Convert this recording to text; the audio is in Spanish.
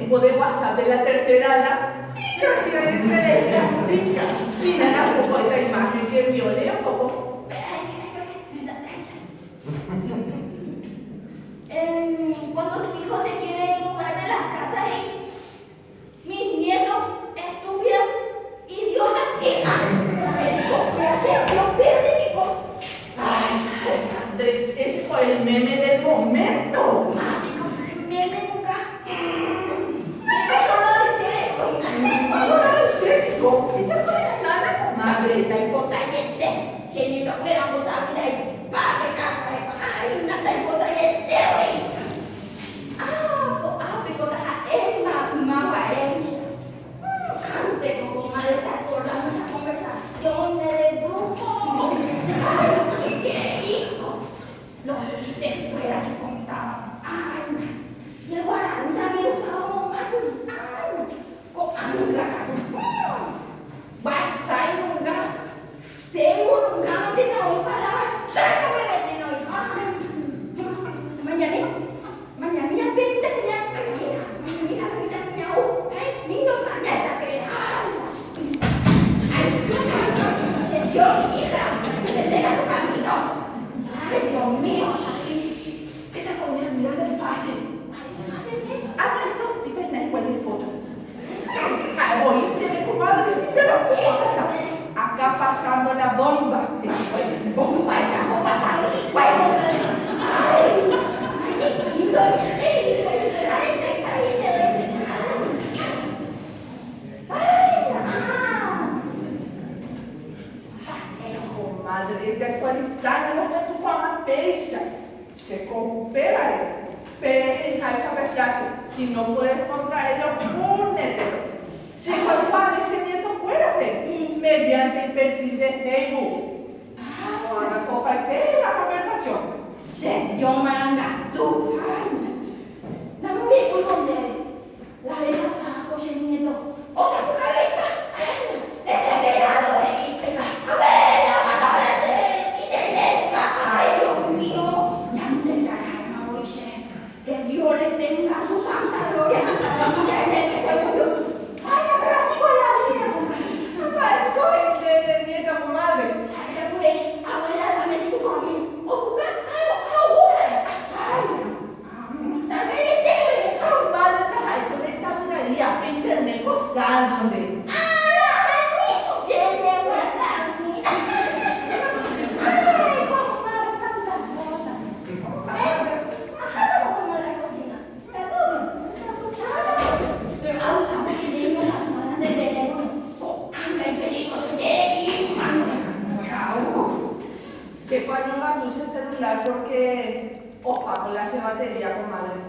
tiempo de WhatsApp de la tercera edad. Y casi de la chica. Mira la poco esta imagen que vio, lea un poco. Cuando tu hijo se quiere mudar de las casas y mis nietos estúpidas, idiotas, Dios pierde, hijo. Ay, Andrés, ese fue el meme del momento. El meme nunca. Ella puede sana, comadre. Tay botallete, si ni te fuera botallete, pague capa, ay, una tay botallete, pero es más varencia. Antes, como madre, te acordamos la conversación del grupo. ¿Qué quiere, hijo? Los chistes fuera que contaban. Ay, y el guaraní también usábamos más. Ay, copanga, basay nunca, seguro nunca no tiene hoy palabras, sácame de ti hoy. Mañana 20 ya, mañana 20 ya, niño mañana que señor, hija, desde la camino. Ay, Dios mío, Esa comida, mira del pase. Habla esto y te da cuál es foto. Oíste, comadre, mira la foto. Acá pasando la bomba. bomba esa bomba tal y cual. Ay, Comadre, ella actualizada no está su fama pesa. Se recupera. Pero esa frase, si no puedes contraerlo, únetelo. Si cuando ese nieto, fuérate mediante el perfil de Facebook. O haga compartir la conversación. Señor manda, tú, la mujer por donde la vez pasada con el nieto, otra cucareta, desesperado de mí, a ver, a y de lenta, ay Dios mío, ya me traerá Moisés, que Dios le tenga su santa gloria, ya le que se murió, ay, pero así con la vida, Soy de nieta, comadre. abuela, dame 5.000, o buscar, Internet gozándote. Se pone una luz el celular porque opaco la batería, comadre.